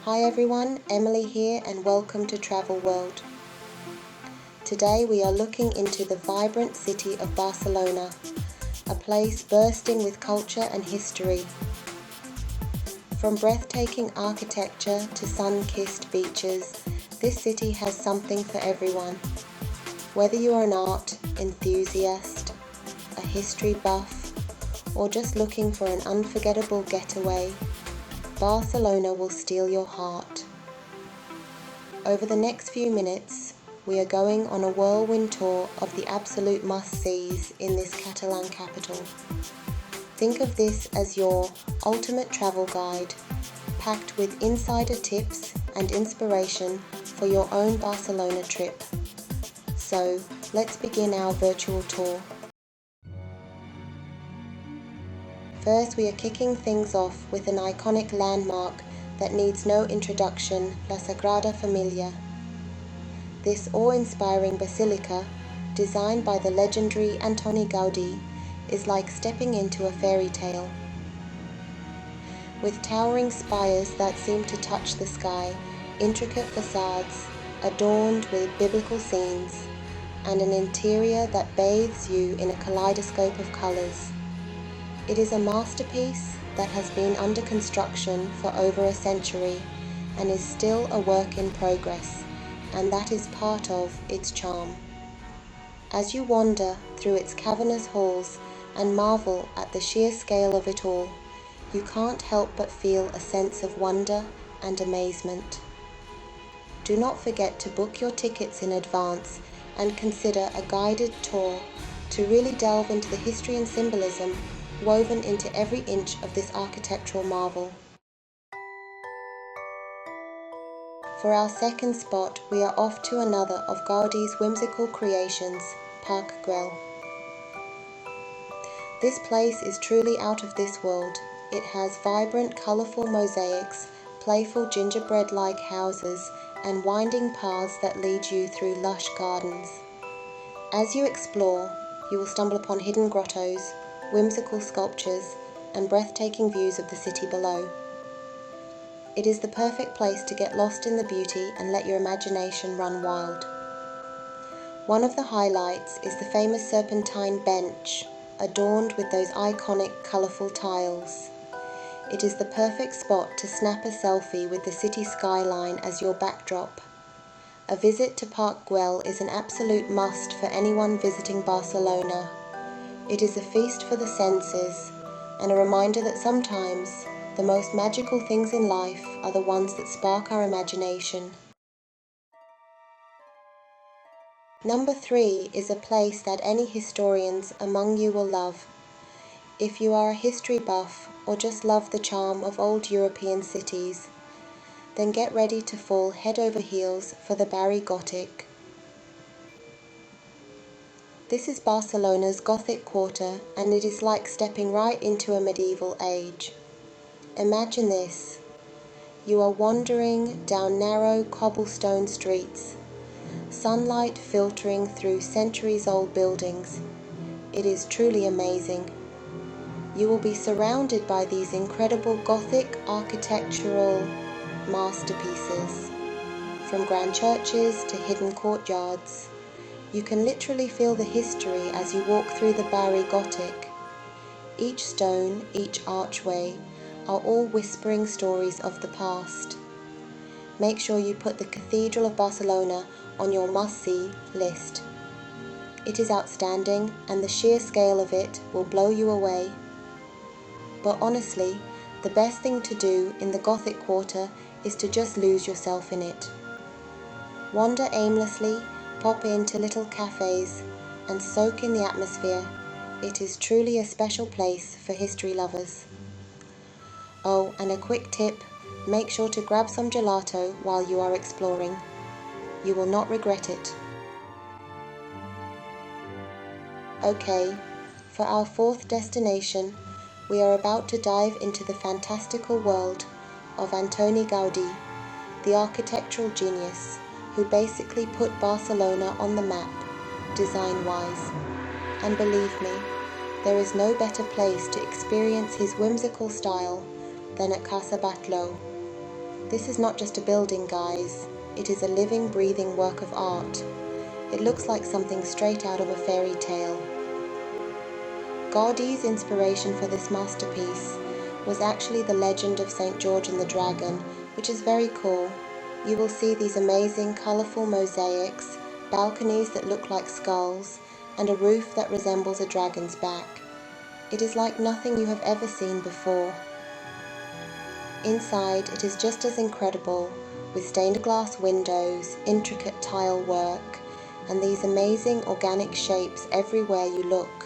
Hi everyone, Emily here and welcome to Travel World. Today we are looking into the vibrant city of Barcelona, a place bursting with culture and history. From breathtaking architecture to sun-kissed beaches, this city has something for everyone. Whether you are an art enthusiast, a history buff, or just looking for an unforgettable getaway, Barcelona will steal your heart. Over the next few minutes, we are going on a whirlwind tour of the absolute must-sees in this Catalan capital. Think of this as your ultimate travel guide, packed with insider tips and inspiration for your own Barcelona trip. So, let's begin our virtual tour. First, we are kicking things off with an iconic landmark that needs no introduction, La Sagrada Família. This awe-inspiring basilica, designed by the legendary Antoni Gaudí, is like stepping into a fairy tale. With towering spires that seem to touch the sky, intricate facades adorned with biblical scenes, and an interior that bathes you in a kaleidoscope of colours. It is a masterpiece that has been under construction for over a century and is still a work in progress, and that is part of its charm. As you wander through its cavernous halls and marvel at the sheer scale of it all, you can't help but feel a sense of wonder and amazement. Do not forget to book your tickets in advance and consider a guided tour to really delve into the history and symbolism woven into every inch of this architectural marvel. For our second spot, we are off to another of Gaudí's whimsical creations, Park Güell. This place is truly out of this world. It has vibrant, colourful mosaics, playful gingerbread-like houses, and winding paths that lead you through lush gardens. As you explore, you will stumble upon hidden grottos, whimsical sculptures, and breathtaking views of the city below. It is the perfect place to get lost in the beauty and let your imagination run wild. One of the highlights is the famous serpentine bench, adorned with those iconic colourful tiles. It is the perfect spot to snap a selfie with the city skyline as your backdrop. A visit to Park Güell is an absolute must for anyone visiting Barcelona. It is a feast for the senses, and a reminder that sometimes the most magical things in life are the ones that spark our imagination. Number 3 is a place that any historians among you will love. If you are a history buff or just love the charm of old European cities, then get ready to fall head over heels for the Barri Gothic. This is Barcelona's Gothic Quarter, and it is like stepping right into a medieval age. Imagine this. You are wandering down narrow cobblestone streets, sunlight filtering through centuries-old buildings. It is truly amazing. You will be surrounded by these incredible Gothic architectural masterpieces, from grand churches to hidden courtyards. You can literally feel the history as you walk through the Barri Gothic. Each stone, each archway, are all whispering stories of the past. Make sure you put the Cathedral of Barcelona on your must-see list. It is outstanding, and the sheer scale of it will blow you away. But honestly, the best thing to do in the Gothic Quarter is to just lose yourself in it. Wander aimlessly, pop into little cafes, and soak in the atmosphere. It is truly a special place for history lovers. Oh, and a quick tip, make sure to grab some gelato while you are exploring. You will not regret it. Okay, for our fourth destination, we are about to dive into the fantastical world of Antoni Gaudí, the architectural genius who basically put Barcelona on the map, design-wise. And believe me, there is no better place to experience his whimsical style than at Casa Batlló. This is not just a building, guys. It is a living, breathing work of art. It looks like something straight out of a fairy tale. Gaudi's inspiration for this masterpiece was actually the legend of St. George and the Dragon, which is very cool. You will see these amazing, colourful mosaics, balconies that look like skulls, and a roof that resembles a dragon's back. It is like nothing you have ever seen before. Inside, it is just as incredible, with stained glass windows, intricate tile work, and these amazing organic shapes everywhere you look.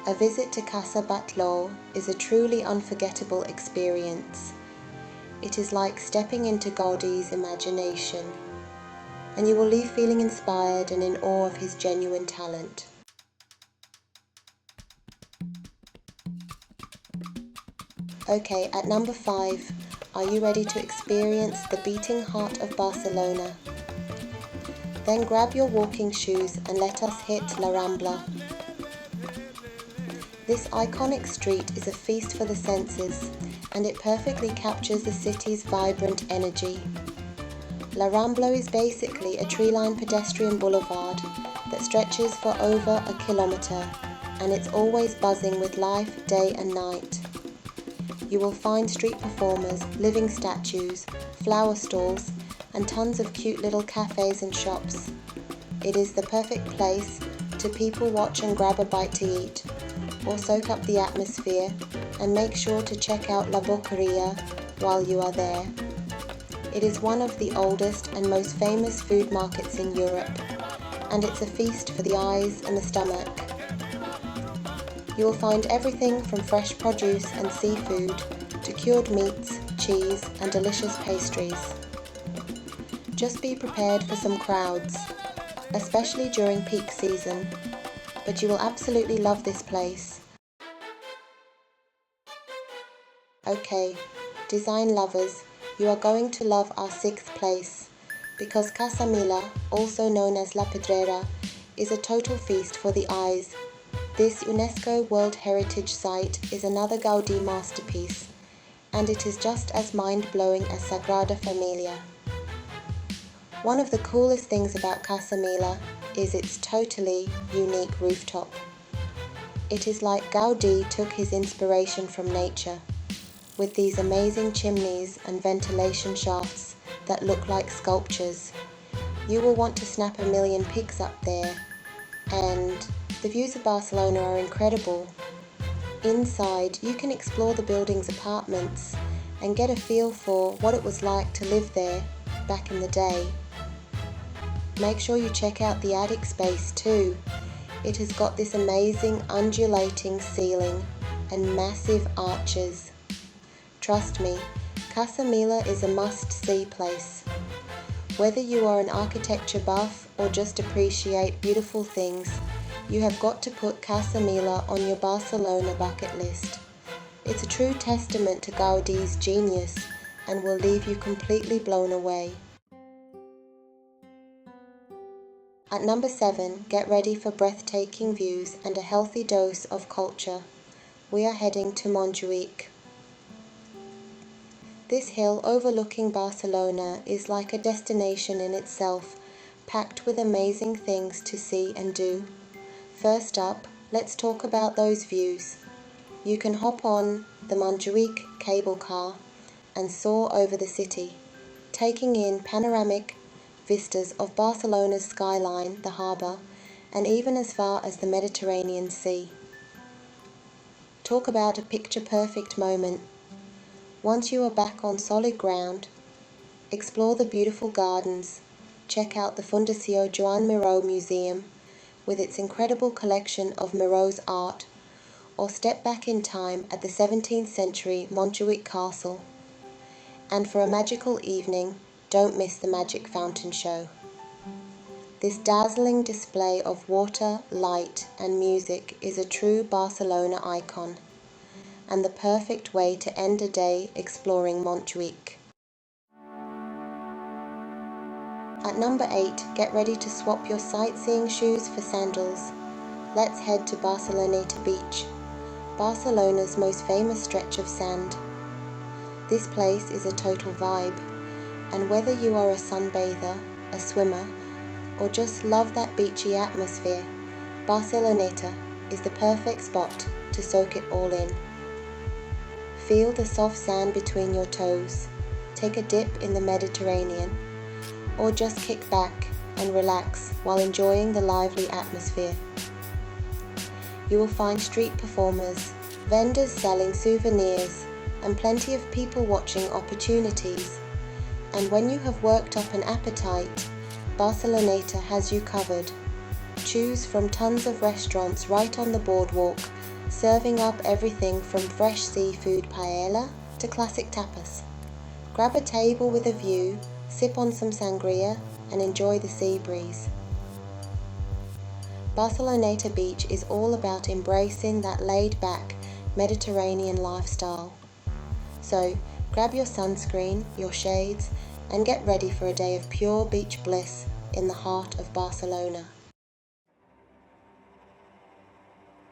A visit to Casa Batlló is a truly unforgettable experience. It is like stepping into Gaudi's imagination, and you will leave feeling inspired and in awe of his genuine talent. Okay, at number 5, are you ready to experience the beating heart of Barcelona? Then grab your walking shoes and let us hit La Rambla. This iconic street is a feast for the senses, and it perfectly captures the city's vibrant energy. La Rambla is basically a tree-lined pedestrian boulevard that stretches for over a kilometre, and it's always buzzing with life day and night. You will find street performers, living statues, flower stalls, and tons of cute little cafes and shops. It is the perfect place to people watch and grab a bite to eat, or soak up the atmosphere, and make sure to check out La Boqueria while you are there. It is one of the oldest and most famous food markets in Europe, and it's a feast for the eyes and the stomach. You will find everything from fresh produce and seafood to cured meats, cheese, and delicious pastries. Just be prepared for some crowds, especially during peak season, but you will absolutely love this place. Okay, design lovers, you are going to love our 6th place, because Casa Milà, also known as La Pedrera, is a total feast for the eyes. This UNESCO World Heritage Site is another Gaudí masterpiece, and it is just as mind-blowing as Sagrada Família. One of the coolest things about Casa Milà is its totally unique rooftop. It is like Gaudí took his inspiration from nature, with these amazing chimneys and ventilation shafts that look like sculptures. You will want to snap a million pics up there, and the views of Barcelona are incredible. Inside, you can explore the building's apartments and get a feel for what it was like to live there back in the day. Make sure you check out the attic space too. It has got this amazing undulating ceiling and massive arches. Trust me, Casa Milà is a must-see place. Whether you are an architecture buff or just appreciate beautiful things, you have got to put Casa Milà on your Barcelona bucket list. It's a true testament to Gaudí's genius and will leave you completely blown away. At number 7, get ready for breathtaking views and a healthy dose of culture. We are heading to Montjuïc. This hill overlooking Barcelona is like a destination in itself, packed with amazing things to see and do. First up, let's talk about those views. You can hop on the Montjuïc cable car and soar over the city, taking in panoramic vistas of Barcelona's skyline, the harbour, and even as far as the Mediterranean Sea. Talk about a picture-perfect moment. Once you are back on solid ground, explore the beautiful gardens, check out the Fundació Joan Miró Museum with its incredible collection of Miró's art, or step back in time at the 17th century Montjuïc Castle. And for a magical evening, don't miss the magic fountain show. This dazzling display of water, light, and music is a true Barcelona icon, and the perfect way to end a day exploring Montjuïc. At number 8, get ready to swap your sightseeing shoes for sandals. Let's head to Barceloneta Beach, Barcelona's most famous stretch of sand. This place is a total vibe, and whether you are a sunbather, a swimmer, or just love that beachy atmosphere, Barceloneta is the perfect spot to soak it all in. Feel the soft sand between your toes, take a dip in the Mediterranean, or just kick back and relax while enjoying the lively atmosphere. You will find street performers, vendors selling souvenirs, and plenty of people watching opportunities. And when you have worked up an appetite, Barceloneta has you covered. Choose from tons of restaurants right on the boardwalk, serving up everything from fresh seafood paella to classic tapas. Grab a table with a view, sip on some sangria, and enjoy the sea breeze. Barceloneta Beach is all about embracing that laid-back Mediterranean lifestyle. So, grab your sunscreen, your shades, and get ready for a day of pure beach bliss in the heart of Barcelona.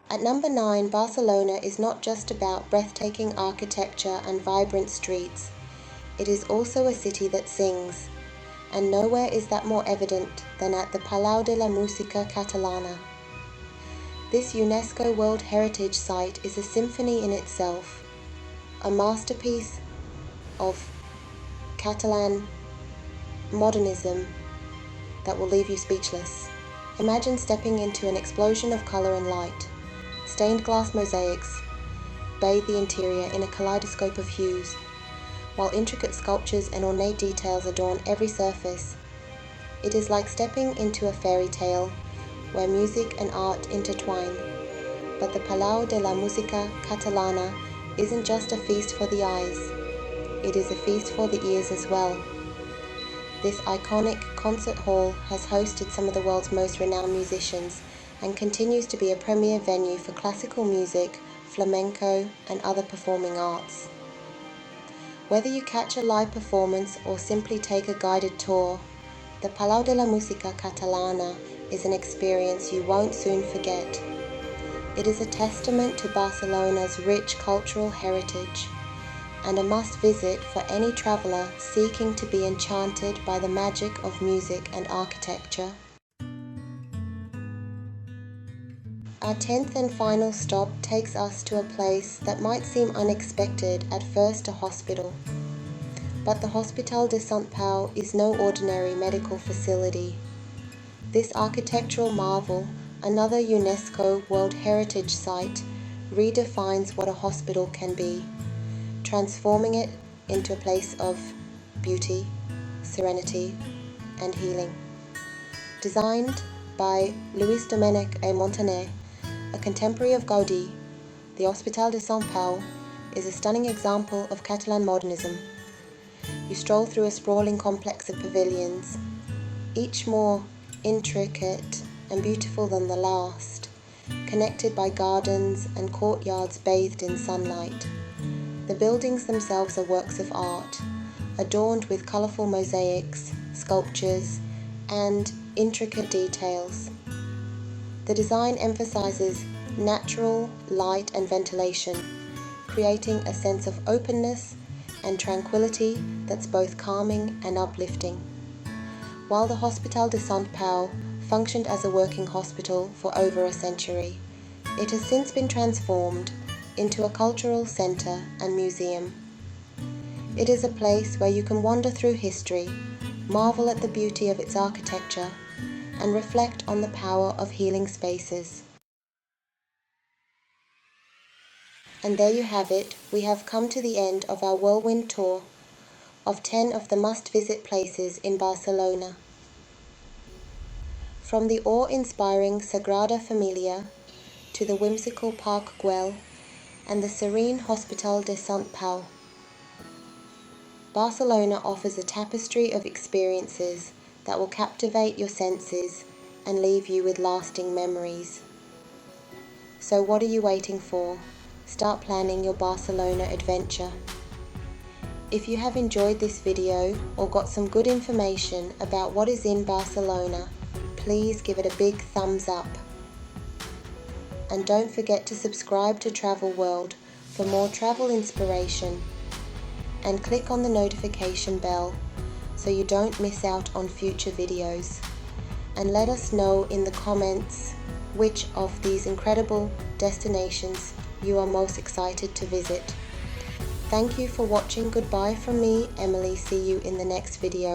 At number 9, Barcelona is not just about breathtaking architecture and vibrant streets. It is also a city that sings, and nowhere is that more evident than at the Palau de la Música Catalana. This UNESCO World Heritage Site is a symphony in itself, a masterpiece of Catalan modernism that will leave you speechless. Imagine stepping into an explosion of colour and light. Stained glass mosaics bathe the interior in a kaleidoscope of hues, while intricate sculptures and ornate details adorn every surface. It is like stepping into a fairy tale where music and art intertwine. But the Palau de la Música Catalana isn't just a feast for the eyes, it is a feast for the ears as well. This iconic concert hall has hosted some of the world's most renowned musicians and continues to be a premier venue for classical music, flamenco, and other performing arts. Whether you catch a live performance or simply take a guided tour, the Palau de la Música Catalana is an experience you won't soon forget. It is a testament to Barcelona's rich cultural heritage and a must-visit for any traveller seeking to be enchanted by the magic of music and architecture. Our 10th and final stop takes us to a place that might seem unexpected at first, a hospital. But the Hospital de Sant Pau is no ordinary medical facility. This architectural marvel, another UNESCO World Heritage Site, redefines what a hospital can be, transforming it into a place of beauty, serenity, and healing. Designed by Luis Domènech e Montaner, a contemporary of Gaudí, the Hospital de Sant Pau is a stunning example of Catalan modernism. You stroll through a sprawling complex of pavilions, each more intricate and beautiful than the last, connected by gardens and courtyards bathed in sunlight. The buildings themselves are works of art, adorned with colourful mosaics, sculptures, and intricate details. The design emphasizes natural light and ventilation, creating a sense of openness and tranquility that's both calming and uplifting. While the Hospital de Sant Pau functioned as a working hospital for over a century, it has since been transformed into a cultural centre and museum. It is a place where you can wander through history, marvel at the beauty of its architecture, and reflect on the power of healing spaces. And there you have it, we have come to the end of our whirlwind tour of 10 of the must-visit places in Barcelona. From the awe-inspiring Sagrada Família to the whimsical Park Güell and the serene Hospital de Sant Pau, Barcelona offers a tapestry of experiences that will captivate your senses and leave you with lasting memories. So what are you waiting for? Start planning your Barcelona adventure. If you have enjoyed this video or got some good information about what is in Barcelona, please give it a big thumbs up. And don't forget to subscribe to Travel World for more travel inspiration. and click on the notification bell so you don't miss out on future videos. And let us know in the comments which of these incredible destinations you are most excited to visit. Thank you for watching. Goodbye from me, Emily. See you in the next video.